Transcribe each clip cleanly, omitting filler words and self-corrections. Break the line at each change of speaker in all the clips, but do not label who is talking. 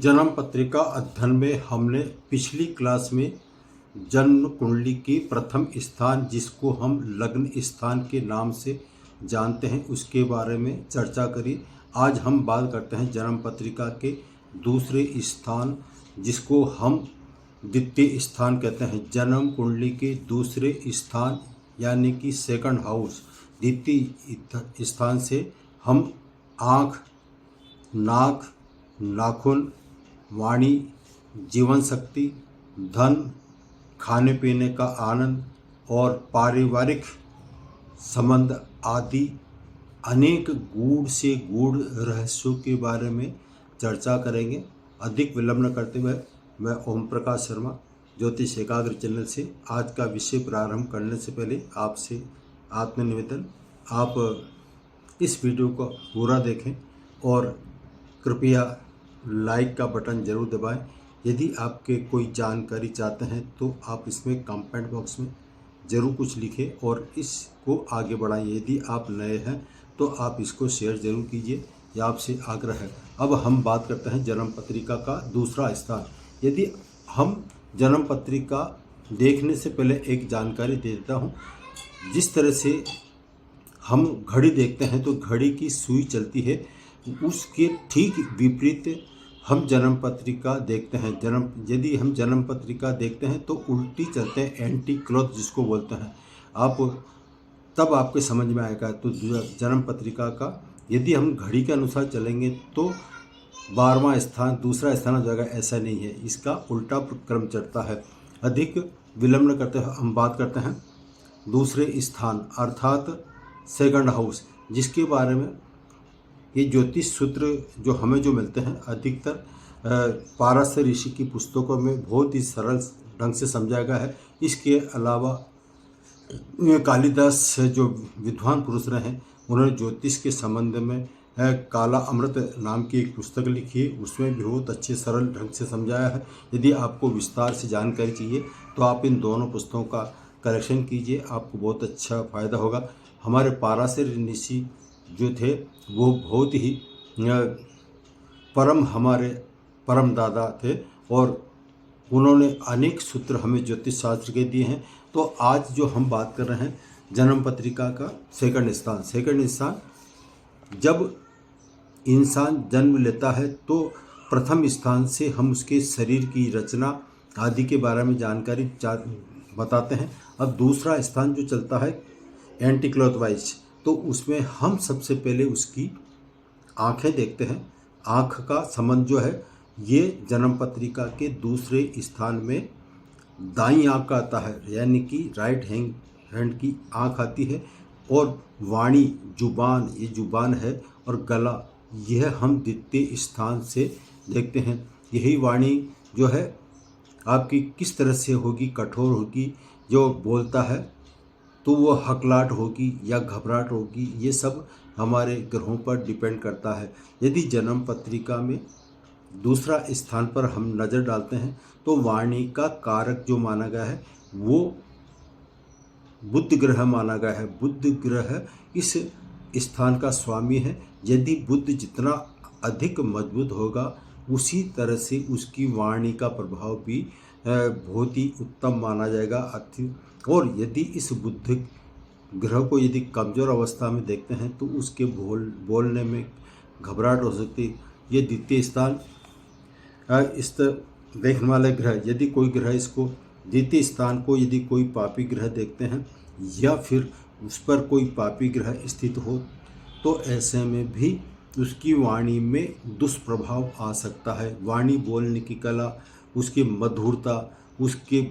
जन्म पत्रिका अध्ययन में हमने पिछली क्लास में जन्म कुंडली की प्रथम स्थान जिसको हम लग्न स्थान के नाम से जानते हैं उसके बारे में चर्चा करी। आज हम बात करते हैं जन्म पत्रिका के दूसरे स्थान जिसको हम द्वितीय स्थान कहते हैं। जन्म कुंडली के दूसरे स्थान यानी कि सेकंड हाउस द्वितीय स्थान से हम आँख, नाक, नाखून, वाणी, जीवन शक्ति, धन, खाने पीने का आनंद और पारिवारिक संबंध आदि अनेक गूढ़ से गूढ़ रहस्यों के बारे में चर्चा करेंगे। अधिक विलंब न करते हुए मैं ओम प्रकाश शर्मा ज्योतिष एकाग्र चैनल से आज का विषय प्रारंभ करने से पहले आपसे आत्मनिवेदन, आप इस वीडियो को पूरा देखें और कृपया लाइक का बटन ज़रूर दबाएं। यदि आपके कोई जानकारी चाहते हैं तो आप इसमें कमेंट बॉक्स में ज़रूर कुछ लिखें और इसको आगे बढ़ाएं। यदि आप नए हैं तो आप इसको शेयर ज़रूर कीजिए, यह आपसे आग्रह है। अब हम बात करते हैं जन्म पत्रिका का दूसरा स्थान। यदि हम जन्म पत्रिका देखने से पहले एक जानकारी दे देता हूँ। जिस तरह से हम घड़ी देखते हैं तो घड़ी की सुई चलती है, उसके ठीक विपरीत हम जन्म पत्रिका देखते हैं। यदि हम जन्म पत्रिका देखते हैं तो उल्टी चलते हैं, एंटी क्लॉक जिसको बोलते हैं। आप तब आपके समझ में आएगा। तो जन्म पत्रिका का यदि हम घड़ी के अनुसार चलेंगे तो 12वां स्थान दूसरा स्थान हो जाएगा, ऐसा नहीं है, इसका उल्टा क्रम चढ़ता है। अधिक विलंब न करते हुए हम बात करते हैं दूसरे स्थान अर्थात सेकंड हाउस, जिसके बारे में ये ज्योतिष सूत्र जो हमें मिलते हैं अधिकतर पारस्य ऋषि की पुस्तकों में बहुत ही सरल ढंग से समझाया गया है। इसके अलावा कालिदास जो विद्वान पुरुष रहे हैं उन्होंने ज्योतिष के संबंध में काला अमृत नाम की एक पुस्तक लिखी है, उसमें भी बहुत अच्छे सरल ढंग से समझाया है। यदि आपको विस्तार से जानकारी चाहिए तो आप इन दोनों पुस्तकों का कलेक्शन कीजिए, आपको बहुत अच्छा फ़ायदा होगा। हमारे पारस्य ऋषि जो थे वो बहुत ही हमारे परम दादा थे और उन्होंने अनेक सूत्र हमें ज्योतिष शास्त्र के दिए हैं। तो आज जो हम बात कर रहे हैं जन्म पत्रिका का सेकंड स्थान जब इंसान जन्म लेता है तो प्रथम स्थान से हम उसके शरीर की रचना आदि के बारे में जानकारी बताते हैं। अब दूसरा स्थान जो चलता है एंटी क्लॉकवाइज, तो उसमें हम सबसे पहले उसकी आँखें देखते हैं। आँख का संबंध जो है ये जन्म पत्रिका के दूसरे स्थान में दाईं आँख का आता है, यानी कि राइट हैंड की आँख आती है। और वाणी जुबान, ये जुबान है, और गला यह हम द्वितीय स्थान से देखते हैं। यही वाणी जो है आपकी किस तरह से होगी, कठोर होगी, जो बोलता है तो वो हकलाहट होगी या घबराहट होगी, ये सब हमारे ग्रहों पर डिपेंड करता है। यदि जन्म पत्रिका में दूसरा स्थान पर हम नज़र डालते हैं तो वाणी का कारक जो माना गया है वो बुध ग्रह माना गया है। बुध ग्रह इस स्थान का स्वामी है। यदि बुध जितना अधिक मजबूत होगा उसी तरह से उसकी वाणी का प्रभाव भी बहुत ही उत्तम माना जाएगा। और यदि इस बुध ग्रह को यदि कमज़ोर अवस्था में देखते हैं तो उसके बोलने में घबराहट हो सकती है। ये द्वितीय स्थान इस देखने वाले ग्रह, यदि कोई ग्रह इसको द्वितीय स्थान को यदि कोई पापी ग्रह देखते हैं या फिर उस पर कोई पापी ग्रह स्थित हो तो ऐसे में भी उसकी वाणी में दुष्प्रभाव आ सकता है। वाणी बोलने की कला, उसकी मधुरता, उसके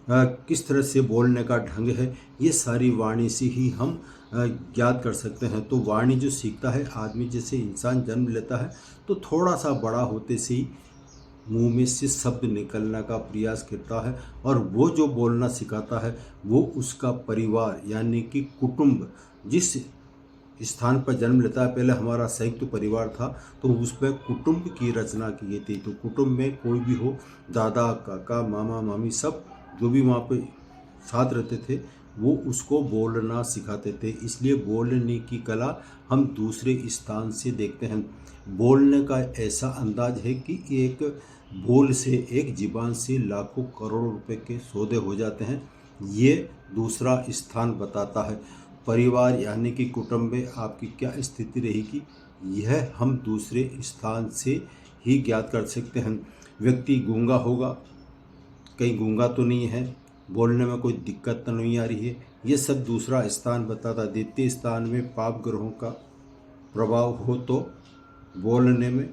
किस तरह से बोलने का ढंग है, ये सारी वाणी से ही हम ज्ञात कर सकते हैं। तो वाणी जो सीखता है आदमी, जैसे इंसान जन्म लेता है तो थोड़ा सा बड़ा होते से ही मुंह में से शब्द निकलने का प्रयास करता है, और वो जो बोलना सिखाता है वो उसका परिवार यानी कि कुटुंब, जिस स्थान पर जन्म लेता है, पहले हमारा संयुक्त परिवार था तो उसमें कुटुंब की रचना की गई थी। तो कुटुंब में कोई भी हो, दादा, काका, मामा, मामी, सब जो भी वहाँ पे साथ रहते थे वो उसको बोलना सिखाते थे। इसलिए बोलने की कला हम दूसरे स्थान से देखते हैं। बोलने का ऐसा अंदाज है कि एक बोल से, एक ज़ुबान से लाखों करोड़ों रुपए के सौदे हो जाते हैं। ये दूसरा स्थान बताता है। परिवार यानी कि कुटुंब में आपकी क्या स्थिति रहेगी, यह हम दूसरे स्थान से ही ज्ञात कर सकते हैं। व्यक्ति गूंगा होगा, कहीं गूंगा तो नहीं है, बोलने में कोई दिक्कत तो नहीं आ रही है, ये सब दूसरा स्थान बताता। द्वितीय स्थान में पाप ग्रहों का प्रभाव हो तो बोलने में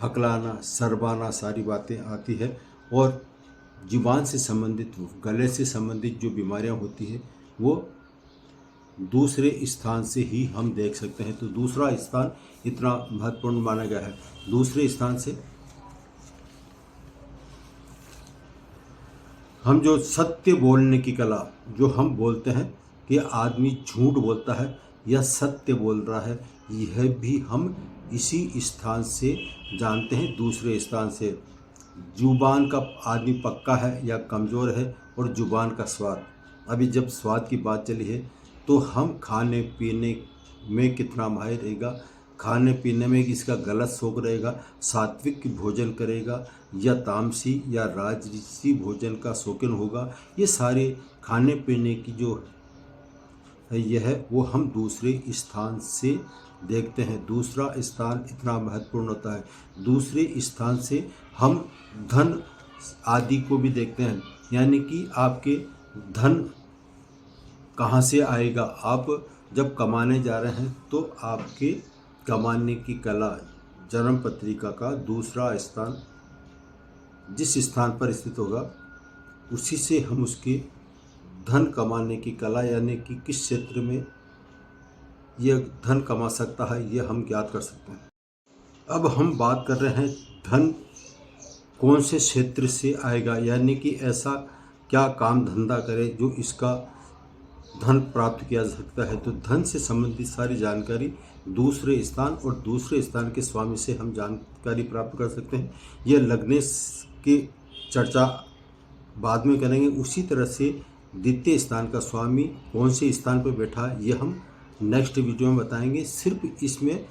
हकलाना, शर्माना सारी बातें आती है। और जुबान से संबंधित, गले से संबंधित जो बीमारियां होती है वो दूसरे स्थान से ही हम देख सकते हैं। तो दूसरा स्थान इतना महत्वपूर्ण माना गया है। दूसरे स्थान से हम जो सत्य बोलने की कला, जो हम बोलते हैं कि आदमी झूठ बोलता है या सत्य बोल रहा है, यह भी हम इसी स्थान से जानते हैं, दूसरे स्थान से। जुबान का आदमी पक्का है या कमज़ोर है, और जुबान का स्वाद। अभी जब स्वाद की बात चली है तो हम खाने पीने में कितना माहिर रहेगा, खाने पीने में इसका गलत शौक रहेगा, सात्विक भोजन करेगा या तामसी या राजसी भोजन का शौकीन होगा, ये सारे खाने पीने की जो यह है वो हम दूसरे स्थान से देखते हैं। दूसरा स्थान इतना महत्वपूर्ण होता है। दूसरे स्थान से हम धन आदि को भी देखते हैं, यानी कि आपके धन कहाँ से आएगा। आप जब कमाने जा रहे हैं तो आपके कमाने की कला, जन्म पत्रिका का दूसरा स्थान जिस स्थान पर स्थित होगा, उसी से हम उसके धन कमाने की कला, यानी कि किस क्षेत्र में यह धन कमा सकता है, यह हम ज्ञात कर सकते हैं। अब हम बात कर रहे हैं धन कौन से क्षेत्र से आएगा, यानी कि ऐसा क्या काम धंधा करे जो इसका धन प्राप्त किया जा सकता है। तो धन से संबंधित सारी जानकारी दूसरे स्थान और दूसरे स्थान के स्वामी से हम जानकारी प्राप्त कर सकते हैं। यह लग्नेश की चर्चा बाद में करेंगे। उसी तरह से द्वितीय स्थान का स्वामी कौन से स्थान पर बैठा है, यह हम नेक्स्ट वीडियो में बताएंगे। सिर्फ इसमें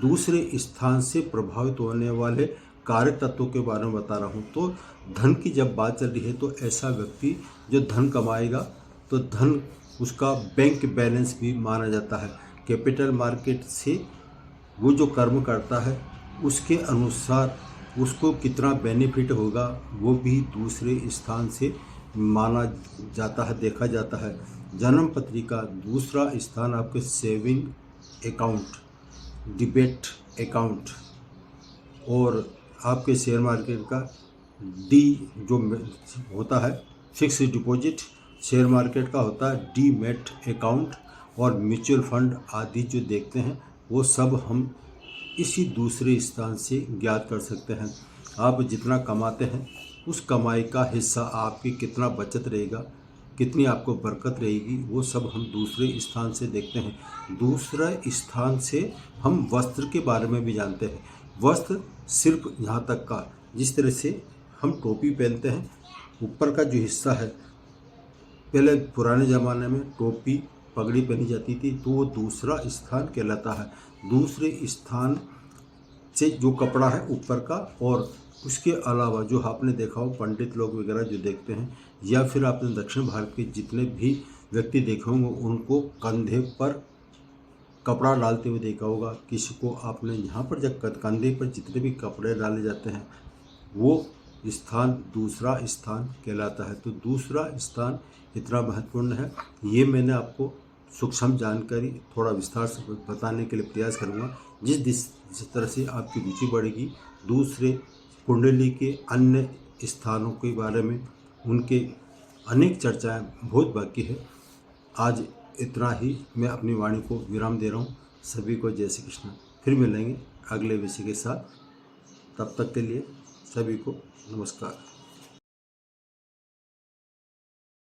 दूसरे स्थान से प्रभावित होने वाले कार्य तत्वों के बारे में बता रहा हूँ। तो धन की जब बात चल रही है तो ऐसा व्यक्ति जो धन कमाएगा तो धन उसका बैंक बैलेंस भी माना जाता है। कैपिटल मार्केट से वो जो कर्म करता है उसके अनुसार उसको कितना बेनिफिट होगा, वो भी दूसरे स्थान से माना जाता है, देखा जाता है। जन्म पत्रिका दूसरा स्थान आपके सेविंग अकाउंट, डिबेट अकाउंट और आपके शेयर मार्केट का डी जो होता है फिक्स डिपॉजिट, शेयर मार्केट का होता है डीमैट अकाउंट और म्यूचुअल फंड आदि जो देखते हैं वो सब हम इसी दूसरे स्थान से ज्ञात कर सकते हैं। आप जितना कमाते हैं उस कमाई का हिस्सा आपकी कितना बचत रहेगा, कितनी आपको बरकत रहेगी, वो सब हम दूसरे स्थान से देखते हैं। दूसरा स्थान से हम वस्त्र के बारे में भी जानते हैं। वस्त्र सिर्फ यहाँ तक का, जिस तरह से हम टोपी पहनते हैं, ऊपर का जो हिस्सा है, पहले पुराने ज़माने में टोपी पगड़ी पहनी जाती थी, तो वो दूसरा स्थान कहलाता है। दूसरे स्थान से जो कपड़ा है ऊपर का, और उसके अलावा जो आपने देखा हो पंडित लोग वगैरह जो देखते हैं, या फिर आपने दक्षिण भारत के जितने भी व्यक्ति देखे होंगे उनको कंधे पर कपड़ा डालते हुए देखा होगा। किसी को आपने यहाँ पर जब कंधे पर जितने भी कपड़े डाले जाते हैं वो स्थान दूसरा स्थान कहलाता है। तो दूसरा स्थान इतना महत्वपूर्ण है। ये मैंने आपको सूक्ष्म जानकारी थोड़ा विस्तार से बताने के लिए प्रयास करूँगा। जिस तरह से आपकी रुचि बढ़ेगी, दूसरे कुंडली के अन्य स्थानों के बारे में उनके अनेक चर्चाएं बहुत बाकी है। आज इतना ही मैं अपनी वाणी को विराम दे रहा हूँ। सभी को जय श्री कृष्ण। फिर मिलेंगे अगले विषय के साथ। तब तक के लिए सभी को नमस्कार।